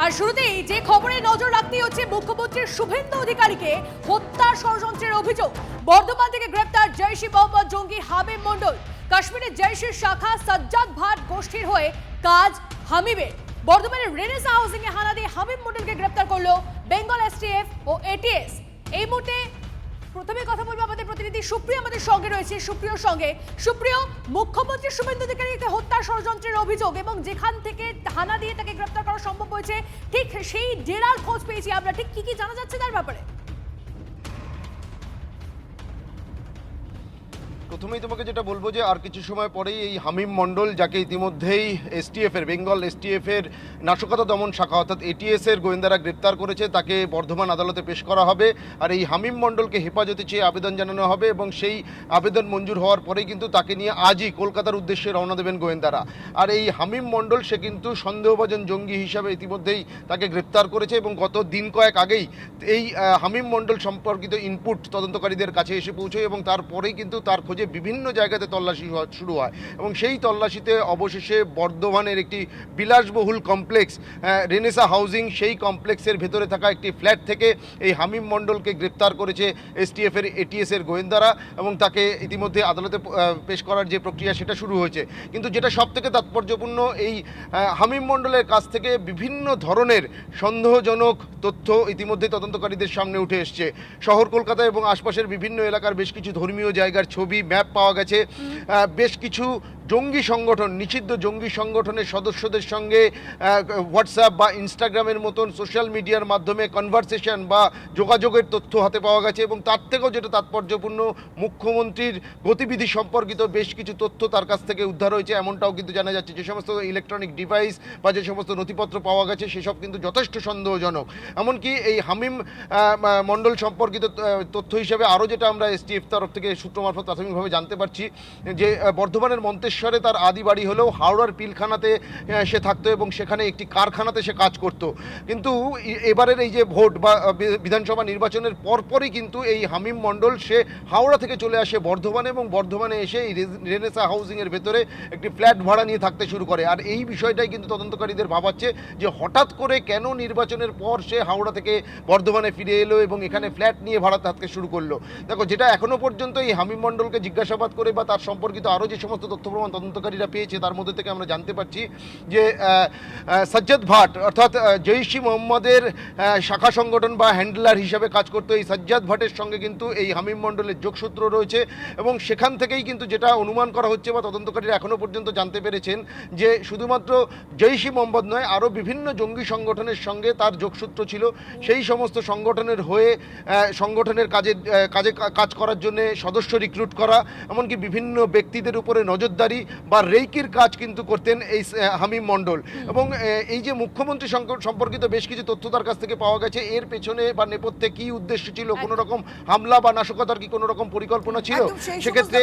আর শুরুতেই যে খবরে নজর রাখতেই হচ্ছে মুখ্যমন্ত্রী শুভেন্দু অধিকারীকে হত্যার ষড়যন্ত্রের অভিযোগ। বর্ধমান থেকে গ্রেপ্তার জৈশ-ই মোহাম্মদ জঙ্গি হামিম মণ্ডল। কাশ্মীরের জৈশের শাখা সাজ্জাদ ভাট গোষ্ঠীর হয়ে কাজ হামিমের। বর্ধমানের রেনেসা হাউসিং এ হানা দিয়ে হামিম মণ্ডলকে গ্রেপ্তার করলো বেঙ্গল এসটিএফ ও এটিএস। এই মুহূর্তে প্রথমে কথা বলবো আমাদের প্রতিনিধি সুপ্রিয় আমাদের সঙ্গে রয়েছে। সুপ্রিয়র সঙ্গে সুপ্রিয়, মুখ্যমন্ত্রী শুভেন্দু অধিকারীকে হত্যা ষড়যন্ত্রের অভিযোগ এবং যেখান থেকে হানা দিয়ে তাকে গ্রেপ্তার করা সম্ভব হয়েছে ঠিক সেই ডেরার খোঁজ পেয়েছি আমরা, ঠিক কি কি জানা যাচ্ছে তার ব্যাপারে? প্রথমেই তোমাকে যেটা বলবো যে আর কিছু সময় পরেই এই হামিম মণ্ডল, যাকে ইতিমধ্যেই এসটিএফের বেঙ্গল এসটিএফের নাশকতা দমন শাখা অর্থাৎ এটিএস এর গোয়েন্দারা গ্রেপ্তার করেছে, তাকে বর্ধমান আদালতে পেশ করা হবে। আর এই হামিম মণ্ডলকে হেফাজতে চেয়ে আবেদন জানানো হবে এবং সেই আবেদন মঞ্জুর হওয়ার পরেই কিন্তু তাকে নিয়ে আজই কলকাতার উদ্দেশ্যে রওনা দেবেন গোয়েন্দারা। আর এই হামিম মণ্ডল সে কিন্তু সন্দেহভাজন জঙ্গি হিসাবে ইতিমধ্যেই তাকে গ্রেপ্তার করেছে এবং গত দিন কয়েক আগেই এই হামিম মণ্ডল সম্পর্কিত ইনপুট তদন্তকারীদের কাছে এসে পৌঁছয় এবং তারপরেই কিন্তু তার খোঁজে বিভিন্ন জায়গাতে তল্লাশি শুরু হয় এবং সেই তল্লাশিতে অবশেষে বর্ধমানের একটি বিলাসবহুল কমপ্লেক্স রেনেসা হাউজিং, সেই কমপ্লেক্সের ভেতরে থাকা একটি ফ্ল্যাট থেকে এই হামিম মণ্ডলকে গ্রেপ্তার করেছে এসটিএফ এর এটিএস এর গোয়েন্দারা এবং তাকে ইতিমধ্যে আদালতে পেশ করার যে প্রক্রিয়া সেটা শুরু হয়েছে। কিন্তু যেটা সবথেকে তাৎপর্যপূর্ণ, এই হামিম মণ্ডলের কাছ থেকে বিভিন্ন ধরনের সন্দেহজনক তথ্য ইতিমধ্যে তদন্তকারীদের সামনে উঠে এসছে। শহর কলকাতা এবং আশপাশের বিভিন্ন এলাকার বেশ কিছু ধর্মীয় জায়গার ছবি, ম্যাপ পাওয়া গেছে। বেশ কিছু জঙ্গি সংগঠন, নিষিদ্ধ জঙ্গি সংগঠনের সদস্যদের সঙ্গে হোয়াটসঅ্যাপ বা ইনস্টাগ্রামের মতন সোশ্যাল মিডিয়ার মাধ্যমে কনভারসেশন বা যোগাযোগের তথ্য হাতে পাওয়া গেছে এবং তার থেকেও যেটা তাৎপর্যপূর্ণ, মুখ্যমন্ত্রীর গতিবিধি সম্পর্কিত বেশ কিছু তথ্য তার কাছ থেকে উদ্ধার হয়েছে, এমনটাও কিন্তু জানা যাচ্ছে। যে সমস্ত ইলেকট্রনিক ডিভাইস বা যে সমস্ত নথিপত্র পাওয়া গেছে সেসব কিন্তু যথেষ্ট সন্দেহজনক। এমনকি এই হামিম মণ্ডল সম্পর্কিত তথ্য হিসেবে আরও যেটা আমরা এসটিএফ তরফ থেকে সূত্র মারফত প্রাথমিকভাবে জানতে পারছি যে বর্ধমানের মন্তেশ্বরে তার আদি বাড়ি হলেও হাওড়ার পিলখানাতে সে থাকতো এবং সেখানে একটি কারখানাতে সে কাজ করত। কিন্তু এবারের এই যে ভোট বা বিধানসভা নির্বাচনের পরপরই কিন্তু এই হামিম মণ্ডল সে হাওড়া থেকে চলে আসে বর্ধমানে এবং বর্ধমানে এসে এই রেনেসা হাউজিংয়ের ভেতরে একটি ফ্ল্যাট ভাড়া নিয়ে থাকতে শুরু করে। আর এই বিষয়টাই কিন্তু তদন্তকারীদের ভাবাচ্ছে যে হঠাৎ করে কেন নির্বাচনের পর সে হাওড়া থেকে বর্ধমানে ফিরে এলো এবং এখানে ফ্ল্যাট নিয়ে ভাড়া থাকতে শুরু করলো। দেখো, যেটা এখনো পর্যন্ত এই হামিম মণ্ডলকে জিজ্ঞাসাবাদ করে বা তার সম্পর্কিত আরও যে সমস্ত তথ্য প্রমাণ তদন্তকারীরা পেয়েছে তার মধ্যে থেকে আমরা জানতে পারছি যে সাজ্জাদ ভাট অর্থাৎ জৈশ-ই মোহাম্মদের শাখা সংগঠন বা হ্যান্ডলার হিসাবে কাজ করতো এই সাজ্জাদ ভাটের সঙ্গে কিন্তু এই হামিম মণ্ডলের যোগসূত্র রয়েছে এবং সেখান থেকেই কিন্তু যেটা অনুমান করা হচ্ছে বা তদন্তকারীরা এখনও পর্যন্ত জানতে পেরেছেন যে শুধুমাত্র জৈশ-ই মোহাম্মদ নয়, আরও বিভিন্ন জঙ্গি সংগঠনের সঙ্গে তার যোগসূত্র ছিল। সেই সমস্ত সংগঠনের হয়ে সংগঠনের কাজ করার জন্য সদস্য রিক্রুট করা, এমনকি বিভিন্ন ব্যক্তিদের উপরে নজরদারি বা রেইকির কাজ কিন্তু করতেন এই হামিম মণ্ডল। এবং এই যে মুখ্যমন্ত্রী সম্পর্কিত বেশ কিছু তথ্য তার কাছ থেকে পাওয়া গেছে, এর পেছনে বা নেপথ্যে কি উদ্দেশ্য ছিল, কোনো রকম হামলা বা নাশকতার কি কোনো রকম পরিকল্পনা ছিল, সেক্ষেত্রে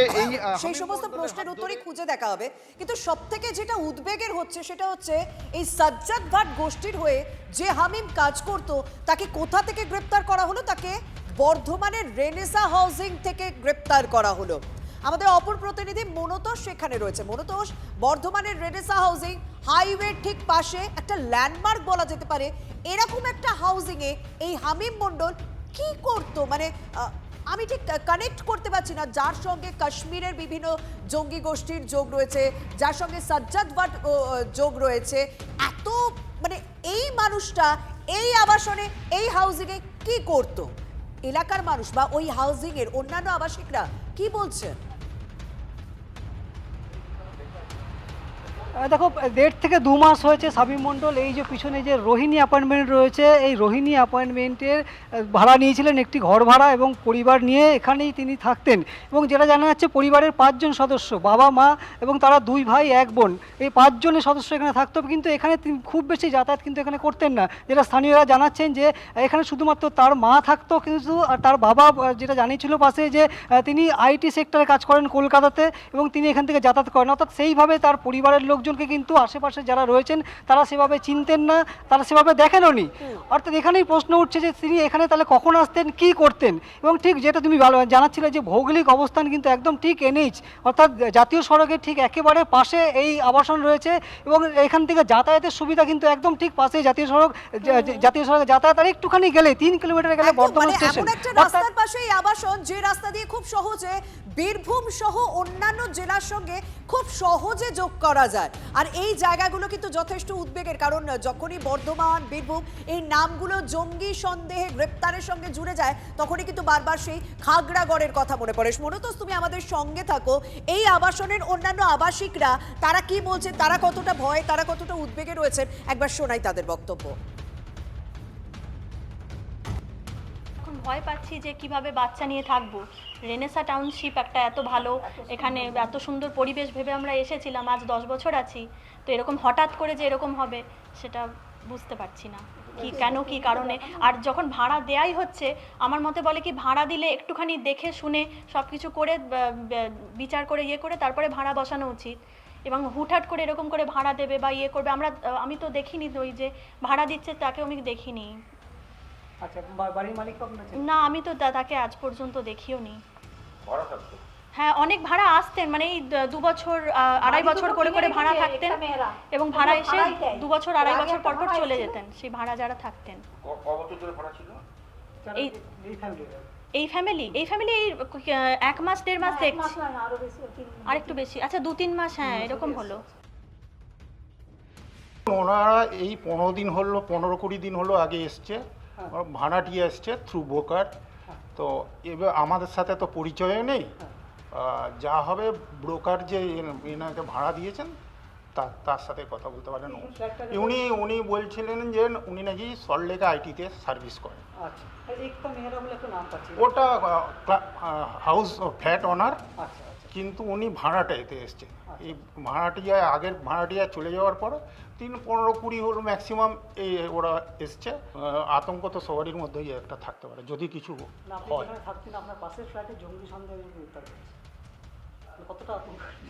সেই সমস্ত প্রশ্নের উত্তরই খুঁজে দেখা হবে। কিন্তু সবথেকে যেটা উদ্বেগের হচ্ছে সেটা হচ্ছে এই সাজ্জাদ ভাট গোষ্ঠীর হয়ে যে হামিম কাজ করত তাকে কোথা থেকে গ্রেপ্তার করা হলো? তাকে বর্ধমানের রেনেসা হাউজিং থেকে গ্রেপ্তার করা হলো। আমাদের অপর প্রতিনিধি মনোতোষ সেখানে রয়েছে। মনোতোষ, বর্ধমানের রেনেসা হাউজিং হাইওয়ে ঠিক পাশে একটা ল্যান্ডমার্ক বলা যেতে পারে, এরকম একটা হাউজিং এ এই হামিম মণ্ডল কি করতো? মানে আমি ঠিক কানেক্ট করতে পারছি না, যার সঙ্গে কাশ্মীরের বিভিন্ন জঙ্গি গোষ্ঠীর যোগ রয়েছে, যার সঙ্গে সাজ্জাদ ভাট যোগ রয়েছে, এত মানে এই মানুষটা এই আবাসনে এই হাউজিং এ কি করতো? এলাকার মানুষ বা ওই হাউজিং এর অন্যান্য আবাসিকরা কি বলছেন? দেখো, 1.5 থেকে 2 মাস হয়েছে হামিম মণ্ডল এই যে পিছনে যে রোহিণী অ্যাপার্টমেন্ট রয়েছে, এই রোহিণী অ্যাপার্টমেন্টের ভাড়া নিয়েছিলেন, একটি ঘর ভাড়া, এবং পরিবার নিয়ে এখানেই তিনি থাকতেন। এবং যেটা জানা যাচ্ছে পরিবারের 5 জন সদস্য, বাবা মা এবং তারা 2 ভাই 1 বোন, এই 5 জনের সদস্য এখানে থাকতো। কিন্তু এখানে তিনি খুব বেশি যাতায়াত কিন্তু এখানে করতেন না। যেটা স্থানীয়রা জানাচ্ছেন যে এখানে শুধুমাত্র তার মা থাকতো, কিন্তু তার বাবা যেটা জানিয়েছিল পাশে যে তিনি আইটি সেক্টরে কাজ করেন কলকাতাতে এবং তিনি এখান থেকে যাতায়াত করেন, অর্থাৎ সেইভাবে তার পরিবারের লোকজন লোকজনকে কিন্তু আশেপাশে যারা রয়েছেন তারা সেভাবে চিনতেন না, তারা সেভাবে দেখেনও নি। অর্থাৎ এখানেই প্রশ্ন উঠছে যে তিনি এখানে তাহলে কখন আসতেন, কি করতেন। এবং ঠিক যেটা তুমি জানাচ্ছিলে যে ভৌগোলিক অবস্থান কিন্তু একদম ঠিক এনএইচ অর্থাৎ জাতীয় সড়কের ঠিক একেবারে পাশে এই আবাসন রয়েছে এবং এখান থেকে যাতায়াতের সুবিধা কিন্তু একদম ঠিক পাশে জাতীয় সড়কে যাতায়াত আর একটুখানি গেলে 3 কিলোমিটার গেলে একদম, বর্ধমান মানে স্টেশন। এমন একটা রাস্তার পাশে এই আবাসন, যে রাস্তা দিয়ে খুব সহজে বীরভূম সহ অন্যান্য জেলার সঙ্গে খুব সহজে যোগ করা যায়। আর এই জায়গাগুলো কিন্তু যথেষ্ট উদ্বেগের, কারণ যখনই বর্ধমান, বীরভূম এই নামগুলো জঙ্গি সন্দেহে গ্রেপ্তারের সঙ্গে জুড়ে যায় তখনই কিন্তু বারবার সেই খাগড়াগড়ের কথা মনে পড়ে। মনোতোষ, তুমি আমাদের সঙ্গে থাকো। এই আবাসনের অন্যান্য আবাসিকরা তারা কি বলছে, তারা কতটা ভয়, তারা কতটা উদ্বেগে রয়েছেন, একবার শোনাই তাদের বক্তব্য। ভয় পাচ্ছি যে কিভাবে বাচ্চা নিয়ে থাকবো। রেনেসা টাউনশিপ একটা এত ভালো, এখানে এত সুন্দর পরিবেশ ভেবে আমরা এসেছিলাম, আজ 10 বছর আছি, তো এরকম হঠাৎ করে যে এরকম হবে সেটা বুঝতে পারছি না কি কারণে। আর যখন ভাড়া দেয়াই হচ্ছে, আমার মতে বলে কি ভাড়া দিলে একটুখানি দেখে শুনে সব কিছু করে বিচার করে করে তারপরে ভাড়া বসানো উচিত, এবং হুটহাট করে এরকম করে ভাড়া দেবে বা করবে। আমি তো দেখিনি, ওই যে ভাড়া দিচ্ছে তাকে আমি দেখিনি। আচ্ছা, বাড়ির মালিক না, আমি তো তাকে আজ পর্যন্ত দেখিও নি। হ্যাঁ, অনেক ভাড়া আসতেন, মানে এই 2 বছর 2.5 বছর করে ভাড়া থাকতেন এবং ভাড়া এসে 2 বছর 2.5 বছর পর চলে যেতেন সেই ভাড়া যারা থাকতেন। এই ফ্যামিলি এই 1 মাস 1.5 মাস দেখছি, আর একটু বেশি, আচ্ছা 2-3 মাস, হ্যাঁ এরকম হলো। ওনারা এই 15 দিন হলো, 15-20 দিন হলো আগে এসছে, ভাড়াটিয়া এসছে থ্রু ব্রোকার। তো এবার আমাদের সাথে তো পরিচয় নেই, যা হবে ব্রোকার যে এনাকে ভাড়া দিয়েছেন তার সাথে কথা বলতে পারেন। উনি বলছিলেন যে উনি নাকি সল্টলেকে আইটিতে সার্ভিস করেন। ওটা হাউস ফ্ল্যাট ওনার, কিন্তু উনি ভাড়াটা এতে এসছেন। এই ভাড়াটিয়ায় আগের ভাড়াটিয়া চলে যাওয়ার পর 15-20 হলো ম্যাক্সিমাম এই ওরা এসছে। আতঙ্ক তো সবারই মধ্যেই একটা থাকতে পারে যদি কিছু হয়।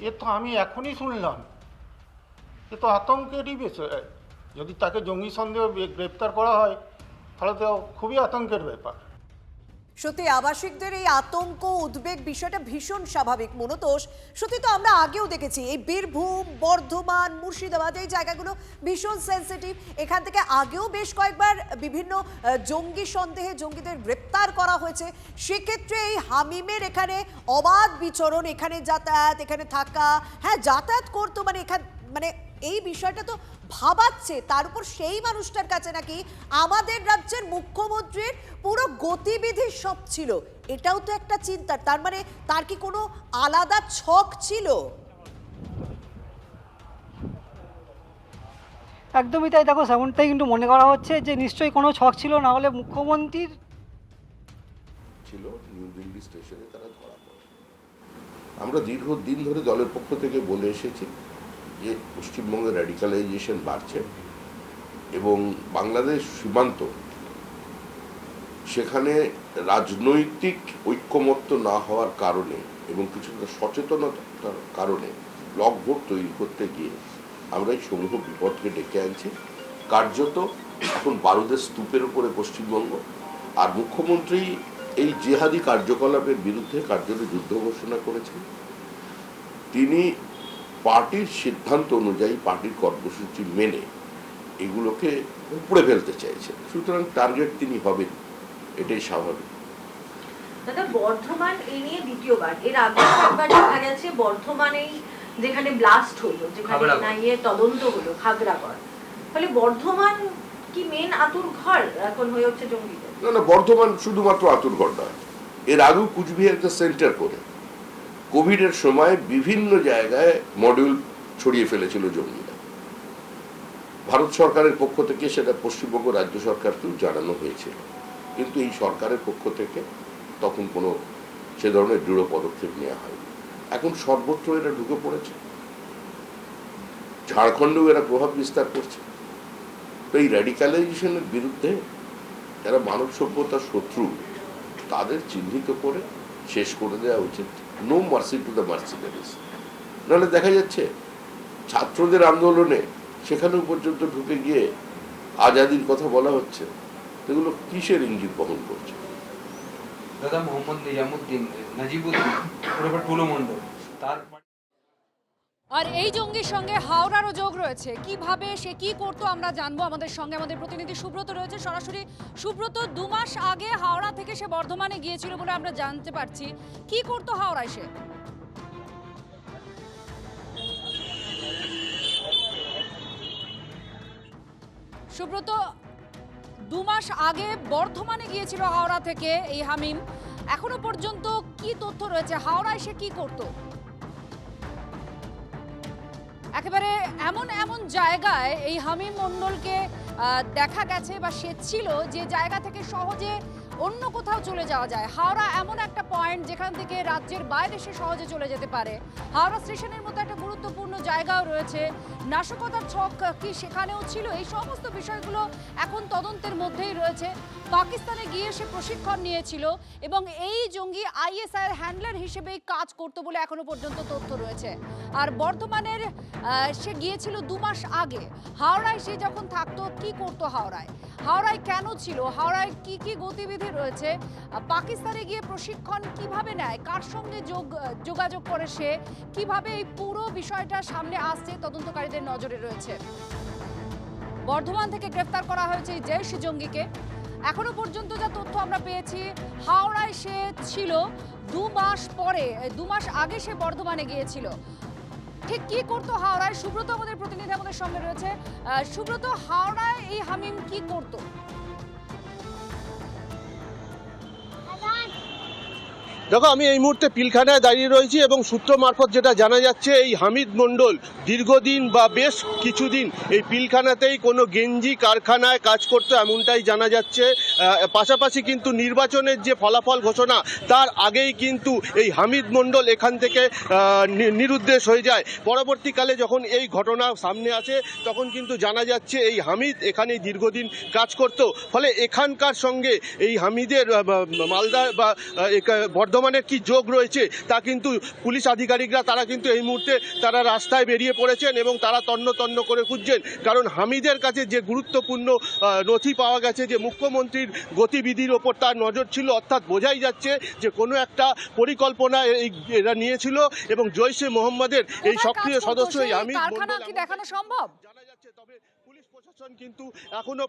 এ তো আমি এখনই শুনলাম, এ তো আতঙ্কেরই বিষয়। যদি তাকে জঙ্গি সন্দেহ গ্রেপ্তার করা হয় তাহলে তো খুবই আতঙ্কের ব্যাপার। সত্যি আবাসিকদের এই আতঙ্ক, উদ্বেগ বিষয়টা ভীষণ স্বাভাবিক। মনোতোষ, সত্যি তো আমরা আগেও দেখেছি এই বীরভূম, বর্ধমান, মুর্শিদাবাদ এই জায়গাগুলো ভীষণ সেন্সিটিভ। এখান থেকে আগেও বেশ কয়েকবার বিভিন্ন জঙ্গি সন্দেহে জঙ্গিদের গ্রেপ্তার করা হয়েছে। সেক্ষেত্রে এই হামিমের এখানে অবাধ বিচরণ, এখানে যাতায়াত, এখানে থাকা, হ্যাঁ যাতায়াত করতো, মানে এই বিষয়টা তো ভাবাচ্ছে। তার উপর সেই মানুষটার কাছে নাকি আমাদের রাজ্যের মুখ্যমন্ত্রীর পুরো গতিবিধি সব ছিল, এটাও তো একটা চিন্তার। তার মানে তার কি কোনো আলাদা ছক ছিল? একদমই তাই। দেখো, সেমনটাই কিন্তু মনে করা হচ্ছে যে নিশ্চয়ই কোনো ছক ছিল, না হলে মুখ্যমন্ত্রীর ছিল নিউ দিল্লি স্টেশনে তারা ধরা পড়ে। আমরা দীর্ঘদিন ধরে দলের পক্ষ থেকে বলে এসেছি যে পশ্চিমবঙ্গের র্যাডিকালাইজেশন বাড়ছে এবং বাংলাদেশ সীমান্ত, সেখানে রাজনৈতিক ঐক্যমত্য না হওয়ার কারণে এবং কিছুটা সচেতনতার কারণে ব্লক ভোট তৈরি করতে গিয়ে আমরা এই সমূহ বিপদকে ডেকে আনছি। কার্যত এখন বারুদের স্তূপের উপরে পশ্চিমবঙ্গ। আর মুখ্যমন্ত্রী এই জেহাদি কার্যকলাপের বিরুদ্ধে কার্যত যুদ্ধ ঘোষণা করেছেন। তিনি পার্টির সিদ্ধান্ত অনুযায়ী, পার্টির কর্মসূচি মেনে এগুলোকে উপড়ে ফেলতে চাইছেন। সুতরাং টার্গেট তিনি হবেন, এটাই স্বাভাবিক। দাদা, বর্ধমান এই নিয়ে দ্বিতীয়বার, এর আগে একবার দেখা গেছে বর্ধমানেই যেখানে ব্লাস্ট হলো, যেখানে এনআইএ তদন্ত হলো, খাগড়াগড়, ফলে বর্ধমান কি মেন আতুর ঘর এখন হয়ে হচ্ছে জঙ্গিদের? না, বর্ধমান শুধুমাত্র আতুর ঘর নয়, এর আগেও কুচবিহারকে সেন্টার করে কোভিডের সময় বিভিন্ন জায়গায় মডিউল ছড়িয়ে ফেলেছিল জঙ্গিরা। ভারত সরকারের পক্ষ থেকে সেটা পশ্চিমবঙ্গ রাজ্য সরকারকেও জানানো হয়েছিল, কিন্তু এই সরকারের পক্ষ থেকে তখন কোনো সে ধরনের দৃঢ় পদক্ষেপ নেওয়া হয়নি। এখন সর্বত্র এরা ঢুকে পড়েছে, ঝাড়খণ্ডেও এরা প্রভাব বিস্তার করছে। তো এই র্যাডিকালাইজেশনের বিরুদ্ধে যারা মানব সভ্যতার শত্রু তাদের চিহ্নিত করে শেষ করে দেওয়া উচিত। No mercy to the merciless. নাহলে দেখা যাচ্ছে ছাত্রদের আন্দোলনে সেখানেও পর্যন্ত ঢুকে গিয়ে আজাদির কথা বলা হচ্ছে, এগুলো কিসের ইঙ্গিত বহন করছে? দাদা মোহাম্মদ নিজামুদ্দিন নাজিবুদ্দিন ওরফে টুলু মণ্ডল, তার আর এই জঙ্গির সঙ্গে হাওড়ারও যোগ রয়েছে। কিভাবে সে কি করতো আমরা জানবো। আমাদের সঙ্গে আমাদের প্রতিনিধি সুব্রত রয়েছে সরাসরি। সুব্রত, 2 মাস আগে হাওড়া থেকে সে বর্ধমানে গিয়েছিল বলে আমরা জানতে পারছি। কি করতো হাওড়ায় সে? সুব্রত, 2 মাস আগে বর্ধমানে গিয়েছিল হাওড়া থেকে এই হামিম। এখনো পর্যন্ত কি তথ্য রয়েছে? হাওড়ায় সে কি করতো? একেবারে এমন জায়গায় এই হামিম মণ্ডলকে দেখা গেছে বা সে ছিল যে জায়গা থেকে সহজে অন্য কোথাও চলে যাওয়া যায়। হাওড়া এমন একটা পয়েন্ট যেখান থেকে রাজ্যের বাইরে সে সহজে চলে যেতে পারে। হাওড়া স্টেশনের মতো একটা গুরুত্বপূর্ণ জায়গাও রয়েছে। নাশকতার ছক কি সেখানেও ছিল? এই সমস্ত বিষয়গুলো এখন তদন্তের মধ্যেই রয়েছে। পাকিস্তানে গিয়ে সে প্রশিক্ষণ নিয়েছিল এবং এই জঙ্গি আইএসআইয়ের হ্যান্ডলার হিসেবেই কাজ করতো বলে এখনো পর্যন্ত তথ্য রয়েছে। আর বর্ধমানের সে গিয়েছিল 2 মাস আগে। হাওড়ায় সে যখন থাকতো কি করতো হাওড়ায় কেন ছিল? হাওড়ায় কি কি গতিবিধি রয়েছে? পাকিস্তানে গিয়ে প্রশিক্ষণ কিভাবে নেয়? কার সঙ্গে যোগাযোগ করে সে? কিভাবে এই পুরো বিষয়টা সামনে আসছে তদন্তকারীদের নজরে রয়েছে। বর্ধমান থেকে গ্রেফতার করা হয়েছে এই জৈশ জঙ্গিকে। এখনো পর্যন্ত যা তথ্য আমরা পেয়েছি, হাওড়ায় সে ছিল 2 মাস পরে, 2 মাস আগে সে বর্ধমানে গিয়েছিল। ঠিক কি করতো হাওড়ায়? সুব্রত আমাদের প্রতিনিধি আমাদের সঙ্গে রয়েছে। সুব্রত, হাওড়ায় এই হামিম কি করতো? দেখো, আমি এই মুহূর্তে পিলখানায় দাঁড়িয়ে রয়েছি এবং সূত্র মারফত যেটা জানা যাচ্ছে, এই হামিদ মণ্ডল দীর্ঘদিন বা বেশ কিছুদিন এই পিলখানাতেই কোনো গেঞ্জি কারখানায় কাজ করতো এমনটাই জানা যাচ্ছে। পাশাপাশি কিন্তু নির্বাচনের যে ফলাফল ঘোষণা তার আগেই কিন্তু এই হামিদ মণ্ডল এখান থেকে নিরুদ্দেশ হয়ে যায়। পরবর্তীকালে যখন এই ঘটনা সামনে আসে তখন কিন্তু জানা যাচ্ছে এই হামিদ এখানেই দীর্ঘদিন কাজ করত। ফলে এখানকার সঙ্গে এই হামিদের মালদা বা বর্ধমানের কি যোগ রয়েছে তা কিন্তু পুলিশ আধিকারিকরা তারা কিন্তু এই মুহূর্তে তারা রাস্তায় বেরিয়ে পড়েছেন এবং তারা তন্ন করে খুঁজছেন। কারণ হামিদের কাছে যে গুরুত্বপূর্ণ নথি পাওয়া গেছে, যে মুখ্যমন্ত্রীর গতিবিধির ওপর তার নজর ছিল, অর্থাৎ বোঝাই যাচ্ছে যে কোনো একটা পরিকল্পনা এরা নিয়েছিল এবং জৈশে মোহাম্মদের এই সক্রিয় সদস্য এই হামিদ মণ্ডল কি দেখানো সম্ভব জানা যাচ্ছে। তবে পুলিশ প্রশাসন কিন্তু এখনো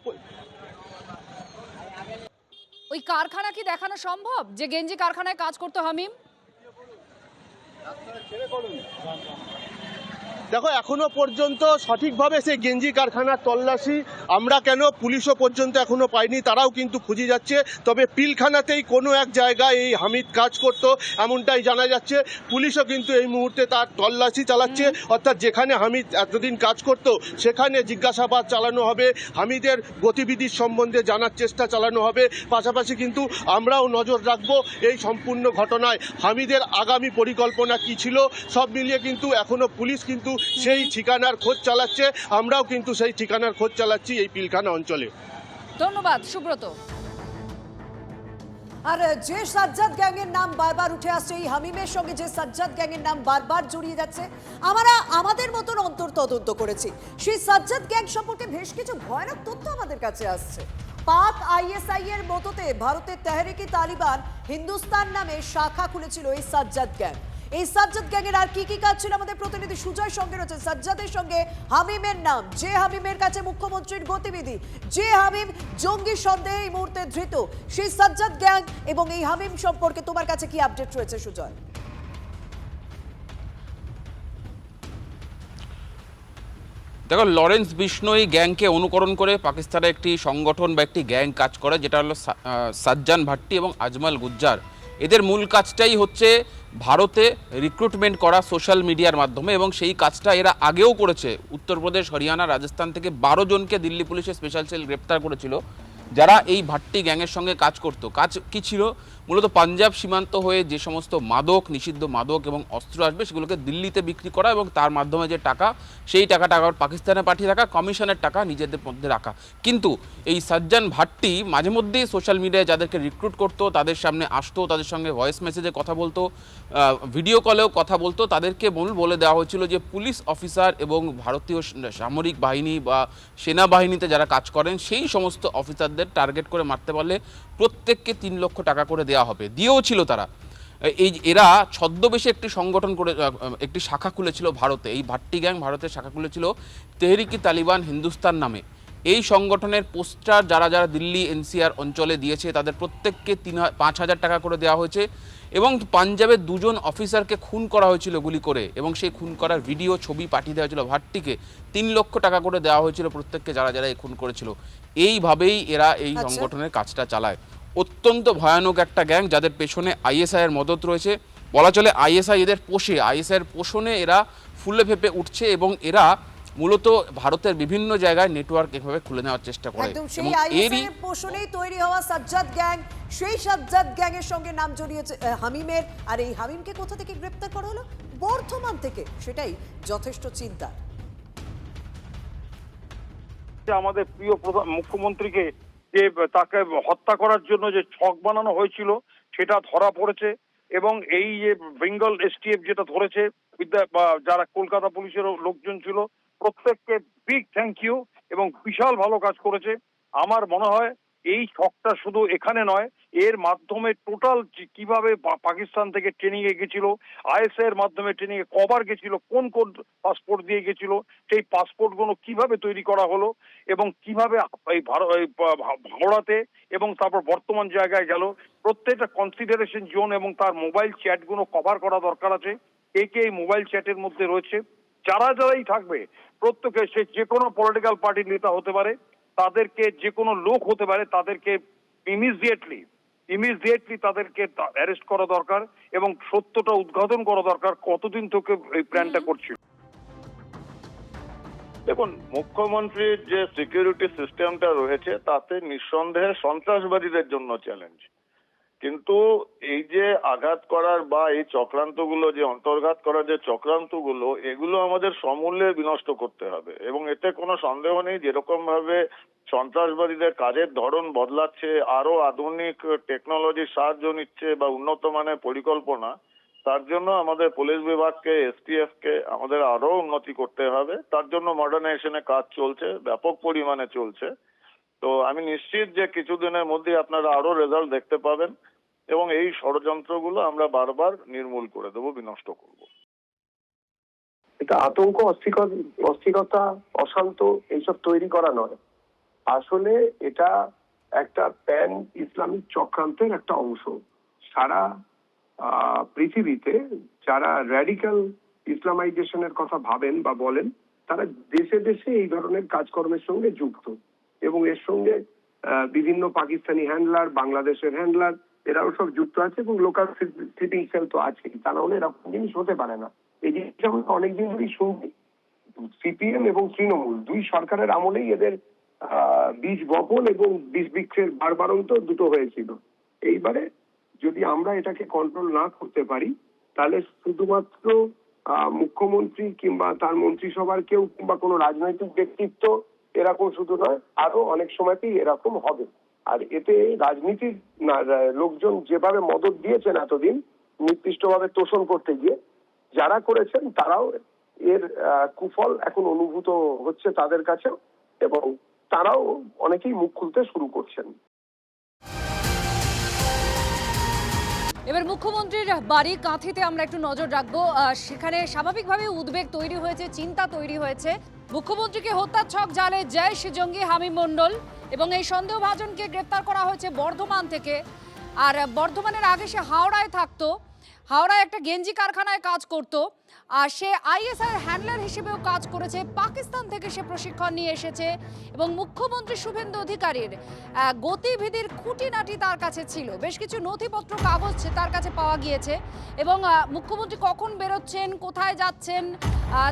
ওই কারখানা কি দেখানো সম্ভব যে গেঞ্জি কারখানায় কাজ করতো হামিম? দেখো, এখনো পর্যন্ত সঠিকভাবে সেই গেঞ্জি কারখানার তল্লাশি আমরা কেন পুলিশও পর্যন্ত এখনো পাইনি, তারাও কিন্তু খুঁজে যাচ্ছে। তবে পিলখানাতেই কোনো এক জায়গায় এই হামিদ কাজ করত এমনটাই জানা যাচ্ছে। পুলিশও কিন্তু এই মুহূর্তে তার তল্লাশি চালাচ্ছে, অর্থাৎ যেখানে হামিদ এতদিন কাজ করত সেখানে জিজ্ঞাসাবাদ চালানো হবে, হামিদের গতিবিধির সম্বন্ধে জানার চেষ্টা চালানো হবে। পাশাপাশি কিন্তু আমরাও নজর রাখবো এই সম্পূর্ণ ঘটনায় হামিদের আগামী পরিকল্পনা কি ছিল। সব মিলিয়ে কিন্তু এখনো পুলিশ কিন্তু সেই ঠিকানার খোঁজ চালাচ্ছে, আমরাও কিন্তু সেই ঠিকানার খোঁজ চালাচ্ছি এই পিলখানা অঞ্চলে। ধন্যবাদ সুব্রত। আর যে সাজ্জাদ গ্যাংয়ের নাম বারবার উঠে আসছে, এই হামিমের সঙ্গে যে সাজ্জাদ গ্যাংয়ের নাম বারবার জড়িয়ে যাচ্ছে, আমরা আমাদের মতন অন্তর্তদন্ত করেছি। সেই সাজ্জাদ গ্যাং সম্পর্কে বেশ কিছু ভয়ানক তথ্য আমাদের কাছে আসছে। পাক আইএসআই এর মতোতে ভারতের তেহরিকি তালিবান হিন্দুস্তান নামে শাখা খুলেছিল এই সাজ্জাদ গ্যাং। এই সাজ্জাদ গ্যাংয়ের আর কি কি কাজ ছিল আমাদের প্রতিনিধি সুজয় সঙ্গে রয়েছে। সাজ্জাদের সঙ্গে হামিমের নাম, যে হামিমের কাছে মুখ্যমন্ত্রীর গতিবিধি, যে হামিম জঙ্গি সন্দেহে এই মুহূর্তে ধৃত, সেই সাজ্জাদ গ্যাং এবং এই হামিম সম্পর্কে তোমার কাছে কি আপডেট রয়েছে সুজয়? দেখো, লরেন্স বিষ্ণোই গ্যাংকে অনুকরণ করে পাকিস্তানের একটি সংগঠন বা একটি গ্যাং কাজ করে, যেটা হলো সাজ্জান ভাট্টি এবং আজমাল গুজ্জার। এদের মূল কাজটাই হচ্ছে ভারতে রিক্রুটমেন্ট করা সোশ্যাল মিডিয়ার মাধ্যমে, এবং সেই কাজটা এরা আগেও করেছে। উত্তরপ্রদেশ, হরিয়ানা, রাজস্থান থেকে 12 জনকে দিল্লি পুলিশের স্পেশাল সেল গ্রেপ্তার করেছিল। যারা এই ভাট্টি গ্যাংয়ের সঙ্গে কাজ করতো। কাজ কি ছিল? মূলত পাঞ্জাব সীমান্ত হয়ে যে সমস্ত মাদক, নিষিদ্ধ মাদক এবং অস্ত্র আসবে সেগুলোকে দিল্লিতে বিক্রি করা এবং তার মাধ্যমে যে টাকা, সেই টাকাটা আবার পাকিস্তানে পাঠিয়ে রাখা, কমিশনের টাকা নিজেদের মধ্যে রাখা। কিন্তু এই সাজ্জান ভাট্টি মাঝে মধ্যেই সোশ্যাল মিডিয়ায় যাদেরকে রিক্রুট করতো, তাদের সামনে আসতো, তাদের সঙ্গে ভয়েস মেসেজে কথা বলতো, ভিডিও কলেও কথা বলতো, তাদেরকে বলে দেওয়া হয়েছিল যে পুলিশ অফিসার এবং ভারতীয় সামরিক বাহিনী বা সেনাবাহিনীতে যারা কাজ করেন সেই সমস্ত অফিসারদের টার্গেট করে মারতে পারলে প্রত্যেককে 3 লক্ষ টাকা করে দেওয়া হবে। দিয়েও ছিল তারা। এরা ছদ্মবেশে একটি সংগঠন করে একটি শাখা খুলেছিল ভারতে। এই ভাট্টি গ্যাং ভারতের শাখা খুলেছিল তেহরিকি তালিবান হিন্দুস্তান নামে। এই সংগঠনের পোস্টার যারা যারা দিল্লি এনসিআর অঞ্চলে দিয়েছে তাদের প্রত্যেককে 5,000 টাকা করে দেওয়া হয়েছে এবং পাঞ্জাবের 2 জন অফিসারকে খুন করা হয়েছিল গুলি করে এবং সেই খুন করার ভিডিও ছবি পাঠিয়ে দেওয়া হয়েছিল ভাট্টিকে। 3 লক্ষ টাকা করে দেওয়া হয়েছিল প্রত্যেককে যারা যারা এই খুন করেছিল। এইভাবেই এরা এই সংগঠনের কাজটা চালায়। অত্যন্ত ভয়ানক একটা গ্যাং যাদের পেছনে আইএসআই এর মদত রয়েছে। বলা চলে আইএসআই এদের পোষে, আইএসআই এর পোষণে এরা ফুলে ফেপে উঠছে এবং এরা মূলত ভারতের বিভিন্ন জায়গায় নেটওয়ার্ক এভাবে খুলে নেওয়ার চেষ্টা করে। একদম সেই আইএসআই এর পোষণেই তৈরি হওয়া সাজ্জাদ গ্যাং, সেই সাজ্জাদ গ্যাং এর সঙ্গে নাম জড়িয়েছে হামিমের। আর এই হামিমকে কোথা থেকে গ্রেফতার করা হলো? বর্ধমান থেকে। সেটাই যথেষ্ট চিন্তা। আমাদের প্রিয় মুখ্যমন্ত্রীকে যে তাকে হত্যা করার জন্য যে ছক বানানো হয়েছিল সেটা ধরা পড়েছে এবং এই যে বেঙ্গল এসটিএফ যেটা ধরেছে, যারা কলকাতা পুলিশের লোকজন ছিল, প্রত্যেককে বিগ থ্যাংক ইউ এবং বিশাল ভালো কাজ করেছে। আমার মনে হয় এই ছকটা শুধু এখানে নয়, এর মাধ্যমে টোটাল কিভাবে পাকিস্তান থেকে ট্রেনিং এ গেছিল, আইএসআই এর মাধ্যমে ট্রেনিং এ কবার গেছিল, কোন কোন পাসপোর্ট দিয়ে গেছিল, সেই পাসপোর্ট গুলো কিভাবে তৈরি করা হলো এবং কিভাবে এই হাওড়াতে এবং তারপর বর্তমান জায়গায় গেল, প্রত্যেকটা কনসিডারেশন জোন এবং তার মোবাইল চ্যাট গুলো কভার করা দরকার আছে। কে কে এই মোবাইল চ্যাটের মধ্যে রয়েছে, যারাই থাকবে প্রত্যেকে, সে যে কোনো পলিটিক্যাল পার্টির নেতা হতে পারে, তাদেরকে যে কোনো লোক হতে পারে, তাদেরকে ইমিডিয়েটলি তাদেরকে অ্যারেস্ট করা দরকার এবং সত্যটা উদ্ঘাটন করা দরকার, কতদিন থেকে এই প্ল্যানটা করছিল। দেখুন, মুখ্যমন্ত্রীর যে সিকিউরিটি সিস্টেমটা রয়েছে তাতে নিঃসন্দেহে সন্ত্রাসবাদীদের জন্য চ্যালেঞ্জ, কিন্তু এই যে আঘাত করার বা এই চক্রান্তগুলো, যে অন্তর্ঘাত করার যে চক্রান্তগুলো, এগুলো আমাদের সমূল্যে বিনষ্ট করতে হবে এবং এতে কোনো সন্দেহ নেই যেরকম ভাবে সন্ত্রাসবাদীদের কাজের ধরন বদলাচ্ছে, আরো আধুনিক টেকনোলজির সাহায্য নিচ্ছে বা উন্নত মানের পরিকল্পনা, তার জন্য আমাদের পুলিশ বিভাগকে, এসটিএফ কে আমাদের আরো উন্নতি করতে হবে। তার জন্য মডার্নাইজেশনের কাজ চলছে, ব্যাপক পরিমাণে চলছে। তো আমি নিশ্চিত যে কিছুদিনের মধ্যে আপনারা আরো রেজাল্ট দেখতে পাবেন এবং এই ষড়যন্ত্রগুলো আমরা বারবার নির্মূল করে দেবো, বিনষ্ট করব। এটা আতঙ্ক, অস্থিরতা, অশান্ত এইসব তৈরি করা নয়। আসলে এটা একটা প্যান ইসলামিক চক্রান্তের একটা অংশ। সারা পৃথিবীতে যারা র্যাডিক্যাল ইসলামাইজেশনের কথা ভাবেন বা বলেন, তারা দেশে দেশে এই ধরনের কাজকর্মের সঙ্গে যুক্ত এবং এর সঙ্গে বিভিন্ন পাকিস্তানি হ্যান্ডলার, বাংলাদেশের হ্যান্ডলার, এরাও সব যুক্ত আছে এবং লোকাল স্লিপিং সেল তো আছেই। তা না হলে এরকম জিনিস হতে পারে না। এই জিনিসটা আমরা অনেকদিন ধরেই শুনছি। সিপিএম এবং তৃণমূল 2 সরকারের আমলেই এদের বীজ বপন এবং বীজ বৃক্ষের বারবারন্ত দুটো হয়েছিল। এইবারে যদি আমরা এটাকে কন্ট্রোল না করতে পারি তাহলে শুধুমাত্র মুখ্যমন্ত্রী কিংবা তার মন্ত্রিসভার কেউ কিংবা কোনো রাজনৈতিক ব্যক্তিত্ব এরকম শুধু নয়, আরো অনেক সময়তেই এরকম হবে। আর এতে রাজনীতির লোকজন যেভাবে মদত দিয়েছেন এতদিন নির্দিষ্টভাবে তোষণ করতে গিয়ে, যারা করেছেন তারাও এর কুফল এখন অনুভূত হচ্ছে তাদের কাছে এবং তারাও অনেকেই মুখ খুলতে শুরু করছেন। এবার মুখ্যমন্ত্রীর বাড়ি কাঁথিতে আমরা একটু নজর রাখবো। সেখানে স্বাভাবিকভাবে উদ্বেগ তৈরি হয়েছে, চিন্তা তৈরি হয়েছে। মুখ্যমন্ত্রীকে হত্যার ছক জালে জৈশ জঙ্গি হামিম মণ্ডল এবং এই সন্দেহভাজনকে গ্রেপ্তার করা হয়েছে বর্ধমান থেকে। আর বর্ধমানের আগে সে হাওড়ায় থাকতো, হাওড়ায় একটা গেঞ্জি কারখানায় কাজ করত। আর সে আইএসআই হ্যান্ডলার হিসেবেও কাজ করেছে। পাকিস্তান থেকে সে প্রশিক্ষণ নিয়ে এসেছে এবং মুখ্যমন্ত্রী শুভেন্দু অধিকারীর গতিবিধির খুঁটিনাটি তার কাছে ছিল। বেশ কিছু নথিপত্র কাগজ তার কাছে পাওয়া গিয়েছে এবং মুখ্যমন্ত্রী কখন বেরোচ্ছেন, কোথায় যাচ্ছেন,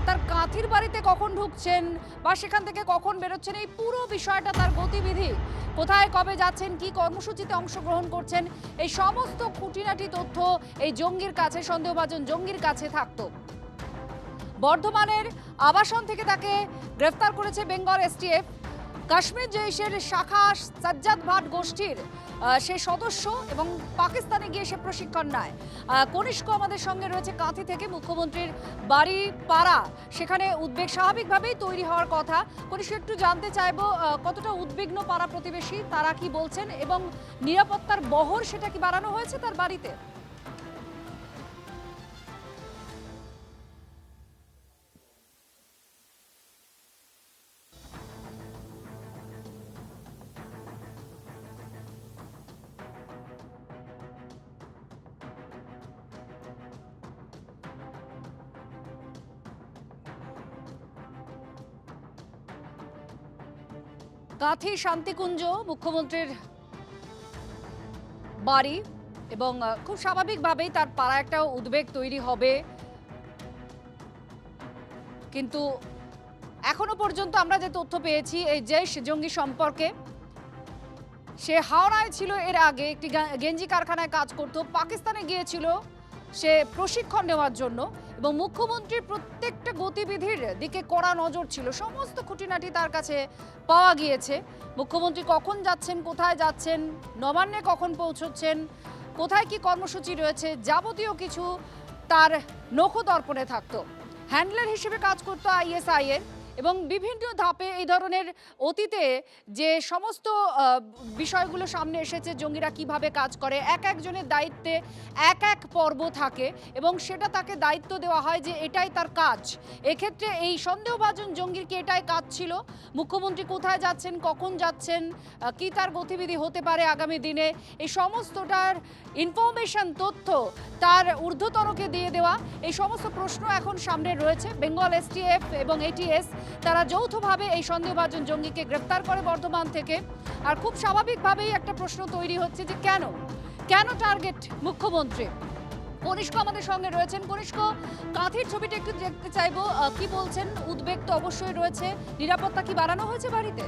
তার কাঁথির বাড়িতে কখন ঢুকছেন বা সেখান থেকে কখন বেরোচ্ছেন, এই পুরো বিষয়টা, তার গতিবিধি কোথায় কবে যাচ্ছেন, কি কর্মসূচিতে অংশগ্রহণ করছেন, এই সমস্ত খুঁটিনাটি তথ্য এই জঙ্গির কাছে, সন্দেহভাজন জঙ্গির কাছে থাকতো। বর্ধমানের আবাসন থেকে তাকে গ্রেফতার করেছে বেঙ্গল এসটিএফ। কাশ্মীর জৈশের শাখা সাজ্জাদ ভাট গোষ্ঠীর সে সদস্য এবং পাকিস্তানে গিয়ে সে প্রশিক্ষণ নেয়। কনিষ্ক আমাদের সঙ্গে রয়েছে কাঁথি থেকে, মুখ্যমন্ত্রীর বাড়ি পাড়া, সেখানে উদ্বেগ স্বাভাবিকভাবেই তৈরি হওয়ার কথা। কনিষ্ক, একটু জানতে চাইবো কতটা উদ্বিগ্ন পাড়া প্রতিবেশী, তারা কি বলছেন এবং নিরাপত্তার বহর সেটা কি বাড়ানো হয়েছে তার বাড়িতে? কাঁথি শান্তিকুঞ্জ মুখ্যমন্ত্রীর বাড়ি এবং খুব স্বাভাবিকভাবেই তার পাড়া একটা উদ্বেগ তৈরি হবে, কিন্তু এখনো পর্যন্ত আমরা যে তথ্য পেয়েছি এই জৈশ জঙ্গি সম্পর্কে, সে হাওড়ায় ছিল এর আগে, একটি গেঞ্জি কারখানায় কাজ করত, পাকিস্তানে গিয়েছিল সে প্রশিক্ষণ নেওয়ার জন্য এবং মুখ্যমন্ত্রীর প্রত্যেকটা গতিবিধির দিকে কড়া নজর ছিল। সমস্ত খুঁটিনাটি তার কাছে পাওয়া গিয়েছে। মুখ্যমন্ত্রী কখন যাচ্ছেন, কোথায় যাচ্ছেন, নবান্নে কখন পৌঁছচ্ছেন, কোথায় কি কর্মসূচি রয়েছে, যাবতীয় কিছু তার নখদর্পণে থাকতো। হ্যান্ডলার হিসেবে কাজ করতো আইএসআই এর এবং বিভিন্ন ধাপে এই ধরনের অতীতে যে সমস্ত বিষয়গুলো সামনে এসেছে, জঙ্গিরা কিভাবে কাজ করে, এক একজনের দায়িত্বে এক এক পর্ব থাকে এবং সেটা তাকে দায়িত্ব দেওয়া হয় যে এটাই তার কাজ। এক্ষেত্রে এই সন্দেহভাজন জঙ্গির কি এটাই কাজ ছিল? মুখ্যমন্ত্রী কোথায় যাচ্ছেন, কখন যাচ্ছেন, কি তার গতিবিধি হতে পারে আগামী দিনে, এই সমস্তটার ইনফরমেশন, তথ্য তার ঊর্ধ্বতনকে দিয়ে দেওয়া, এই সমস্ত প্রশ্ন এখন সামনে রয়েছে। বেঙ্গল এসটিএফ এবং এটিএস তারা যৌথভাবে এই সন্দেহভাজন জঙ্গিকে গ্রেফতার করে বর্ধমান থেকে। আর খুব স্বাভাবিকভাবেই একটা প্রশ্ন তৈরি হচ্ছে যে কেন টার্গেট মুখ্যমন্ত্রী। কনিষ্ক আমাদের সঙ্গে রয়েছেন। কনিষ্ক, কাঁথির ছবিটা একটু দেখতে চাইবো, কি বলছেন? উদ্বেগ তো অবশ্যই রয়েছে, নিরাপত্তা কি বাড়ানো হয়েছে বাড়িতে?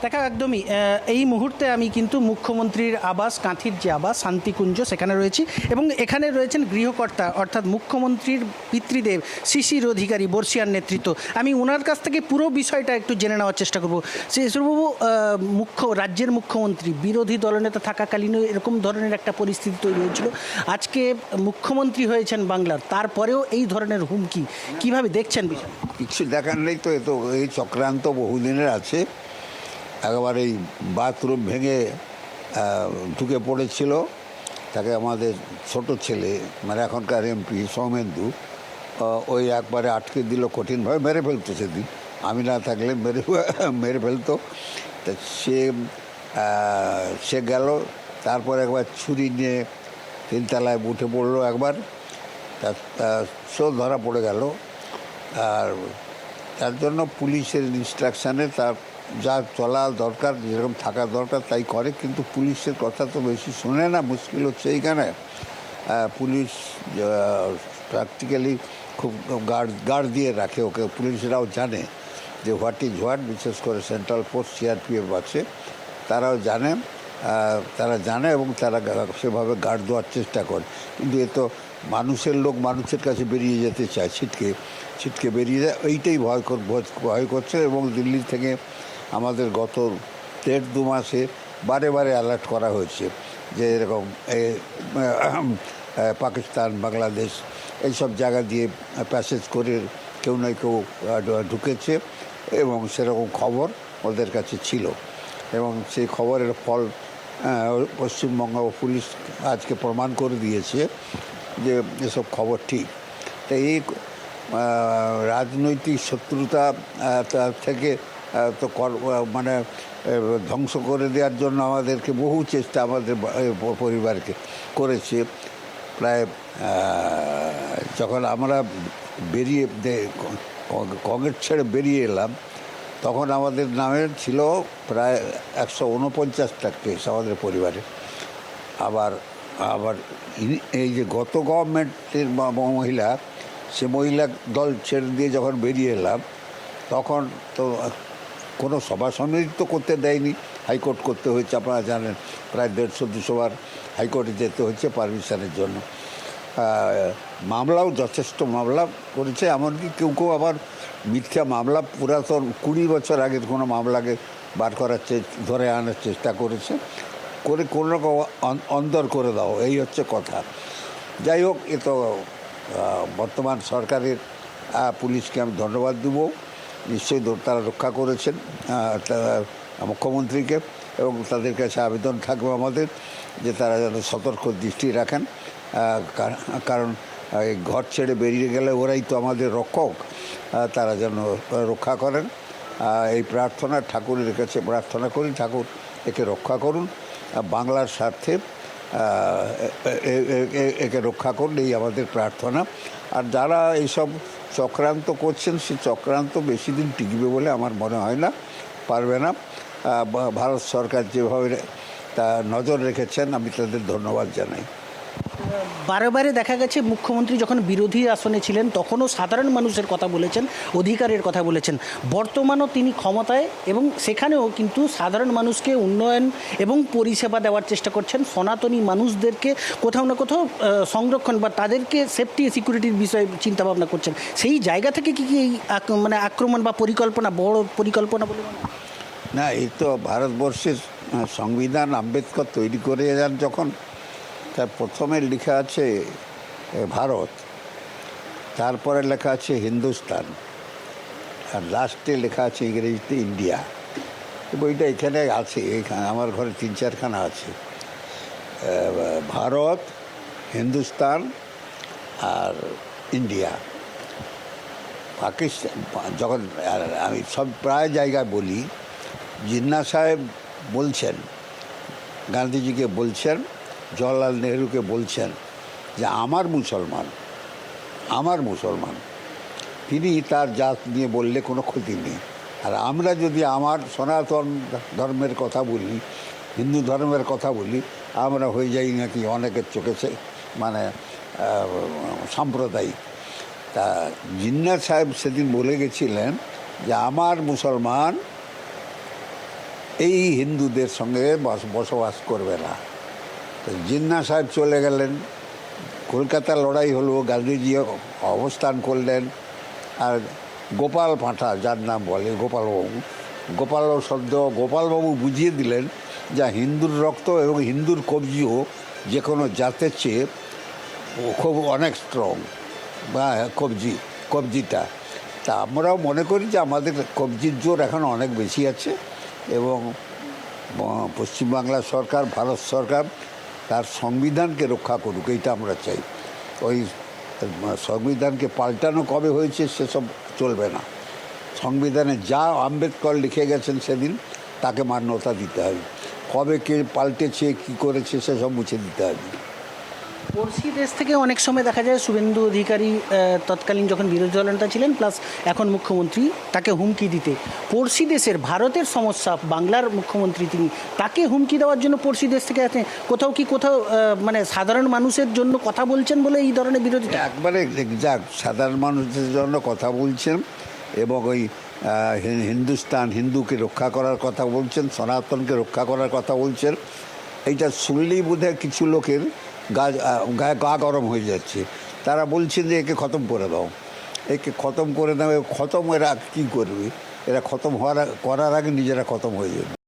দেখা একদমই এই মুহূর্তে আমি কিন্তু মুখ্যমন্ত্রীর আবাস, কাঁথির যে আবাস শান্তিকুঞ্জ, সেখানে রয়েছি এবং এখানে রয়েছেন গৃহকর্তা অর্থাৎ মুখ্যমন্ত্রীর পিতৃদেব শিশির অধিকারী, বর্ষিয়ার নেতৃত্ব। আমি ওনার কাছ থেকে পুরো বিষয়টা একটু জেনে নেওয়ার চেষ্টা করব। শিশিরবাবু, রাজ্যের মুখ্যমন্ত্রী বিরোধী দলনেতা থাকাকালীনও এরকম ধরনের একটা পরিস্থিতি তৈরি হয়েছিল, আজকে মুখ্যমন্ত্রী হয়েছেন বাংলার, তারপরেও এই ধরনের হুমকি কীভাবে দেখছেন? বিষয় কিছু দেখার নেই তো, এ তো এই চক্রান্ত বহুদিনের আছে। একবার এই বাথরুম ভেঙে ঢুকে পড়েছিল, তাকে আমাদের ছোট ছেলে, মানে এখনকার এমপি সৌমেন্দু, ওই একবারে আটকে দিল, কঠিনভাবে মেরে ফেলতো সেদিন, আমি না থাকলে মেরে ফেলতো। তা সে গেল, তারপর একবার ছুরি নিয়ে তিনতলায় উঠে পড়লো একবার, সেও ধরা পড়ে গেল। আর তার জন্য পুলিশের ইনস্ট্রাকশানে তার যা চলা দরকার, যেরকম থাকা দরকার তাই করে, কিন্তু পুলিশের কথা তো বেশি শোনে না। মুশকিল হচ্ছে এইখানে পুলিশ প্র্যাকটিক্যালি খুব গার্ড দিয়ে রাখে ওকে। পুলিশরাও জানে যে হোয়াট ইজ হোয়াট, বিশেষ করে সেন্ট্রাল ফোর্স সিআরপিএফ আছে, তারাও তারা জানে এবং তারা সেভাবে গার্ড দেওয়ার চেষ্টা করে। কিন্তু এ তো মানুষের লোক, মানুষের কাছে বেরিয়ে যেতে চায়, ছিটকে বেরিয়ে যায়, এইটাই ভয় করছে। এবং দিল্লি থেকে আমাদের গত 1.5-2 মাসে বারে অ্যালার্ট করা হয়েছে যে এরকম পাকিস্তান, বাংলাদেশ এইসব জায়গা দিয়ে প্যাসেজ করে কেউ না কেউ ঢুকেছে এবং সেরকম খবর ওদের কাছে ছিল। এবং সেই খবরের ফল পশ্চিমবঙ্গ পুলিশ আজকে প্রমাণ করে দিয়েছে যে এসব খবর ঠিক। তো এই রাজনৈতিক শত্রুতা থেকে তো মানে ধ্বংস করে দেওয়ার জন্য আমাদেরকে বহু চেষ্টা আমাদের পরিবারকে করেছে। প্রায় যখন আমরা কংগ্রেস ছেড়ে বেরিয়ে এলাম, তখন আমাদের নামে ছিল প্রায় 149টা কেস আমাদের পরিবারে। আবার এই যে গত গভর্নমেন্টের মহিলা সে মহিলা দল ছেড়ে দিয়ে যখন বেরিয়ে এলাম তখন তো কোনো সভা সমিতি তো করতে দেয়নি, হাইকোর্ট করতে হয়েছে, আপনারা জানেন প্রায় 150-200 বার হাইকোর্টে যেতে হচ্ছে পারমিশনের জন্য। মামলাও যথেষ্ট মামলা করেছে, এমনকি কেউ কেউ আবার মিথ্যা মামলা পুরাতন 20 বছর আগের কোনো মামলাকে বার করার ধরে আনার চেষ্টা করেছে, করে কোনো রকম অন্দর করে দাও, এই হচ্ছে কথা। যাই হোক, এ তো বর্তমান সরকারের পুলিশকে আমি ধন্যবাদ দেব, নিশ্চয়ই তারা রক্ষা করেছেন মুখ্যমন্ত্রীকে, এবং তাদের কাছে আবেদন থাকবে আমাদের যে তারা যেন সতর্ক দৃষ্টি রাখেন, কারণ এই ঘর ছেড়ে বেরিয়ে গেলে ওরাই তো আমাদের রক্ষক, তারা যেন রক্ষা করেন। এই প্রার্থনা ঠাকুরের কাছে প্রার্থনা করি, ঠাকুর একে রক্ষা করুন, বাংলার স্বার্থে একে রক্ষা করুন, এই আমাদের প্রার্থনা। আর যারা এইসব চক্রান্ত করছেন সে চক্রান্ত বেশি দিন টিকবে বলে আমার মনে হয় না, পারবে না। ভারত সরকার যেভাবে তা নজর রেখেছেন আমি তাদের ধন্যবাদ জানাই। বারে দেখা গেছে মুখ্যমন্ত্রী যখন বিরোধী আসনে ছিলেন তখনও সাধারণ মানুষের কথা বলেছেন, অধিকারের কথা বলেছেন। বর্তমানও তিনি ক্ষমতায় এবং সেখানেও কিন্তু সাধারণ মানুষকে উন্নয়ন এবং পরিষেবা দেওয়ার চেষ্টা করছেন, সনাতনী মানুষদেরকে কোথাও না কোথাও সংরক্ষণ বা তাদেরকে সেফটি সিকিউরিটির বিষয়ে চিন্তাভাবনা করছেন। সেই জায়গা থেকে কি এই মানে আক্রমণ বা পরিকল্পনা, বড় পরিকল্পনা বলে মনে হয়? না, এই তো ভারতবর্ষের সংবিধান আম্বেদকর তৈরি করে যান যখন, তার প্রথমে লেখা আছে ভারত, তারপরে লেখা আছে হিন্দুস্তান, আর লাস্টে লেখা আছে ইংরেজিতে ইন্ডিয়া। বইটা এখানে আছে, এখানে আমার ঘরে 3-4খানা আছে, ভারত, হিন্দুস্তান আর ইন্ডিয়া। পাকিস্তান যখন আমি সব প্রায় জায়গায় বলি, জিন্না সাহেব বলছেন, গান্ধীজিকে বলছেন, জওয়াহরলাল নেহরুকে বলছেন যে আমার মুসলমান, তিনি তার জাত নিয়ে বললে কোনো ক্ষতি নেই। আর আমরা যদি আমার সনাতন ধর্মের কথা বলি, হিন্দু ধর্মের কথা বলি, আমরা হয়ে যাই নাকি অনেকের চোখে মানে সাম্প্রদায়িক। তা জিন্না সাহেব সেদিন বলে গেছিলেন যে আমার মুসলমান এই হিন্দুদের সঙ্গে বসবাস করবে না। জিন্না সাহেব চলে গেলেন, কলকাতা লড়াই হলো, গান্ধীজি অবস্থান করলেন, আর গোপাল পাঁঠা, যার নাম বলে গোপালবাবু বুঝিয়ে দিলেন যা হিন্দুর রক্ত এবং হিন্দুর কবজিও যে কোনো জাতের চেয়ে খুব অনেক স্ট্রং, বা কবজিটা। তা আমরাও মনে করি যে আমাদের কবজির জোর এখন অনেক বেশি আছে, এবং পশ্চিমবাংলা সরকার, ভারত সরকার তার সংবিধানকে রক্ষা করুক, এইটা আমরা চাই। ওই সংবিধানকে পাল্টানো কবে হয়েছে সেসব চলবে না। সংবিধানে যা আম্বেদকর লিখে গেছেন সেদিন তাকে মান্যতা দিতে হবে, কবে কে পাল্টেছে কী করেছে সেসব মুছে দিতে হবে। পড়শি দেশ থেকে অনেক সময় দেখা যায় শুভেন্দু অধিকারী তৎকালীন যখন বিরোধী দলনেতা ছিলেন প্লাস এখন মুখ্যমন্ত্রী, তাকে হুমকি দিতে, পড়শি দেশের ভারতের সমস্যা, বাংলার মুখ্যমন্ত্রী তিনি, তাকে হুমকি দেওয়ার জন্য পড়শি দেশ থেকে আছে কোথাও মানে সাধারণ মানুষের জন্য কথা বলছেন বলে এই ধরনের বিরোধিতা? একবারে যাক, সাধারণ মানুষের জন্য কথা বলছেন, এবং ওই হিন্দুকে রক্ষা করার কথা বলছেন, সনাতনকে রক্ষা করার কথা বলছেন। এইটা শুনলেই বোধহয় কিছু লোকের গায়ে গা গরম হয়ে যাচ্ছে। তারা বলছেন যে একে খতম করে দাও, খতম করে দাও। খতম এরা কী করবে? এরা খতম করার আগে নিজেরা খতম হয়ে যাবে।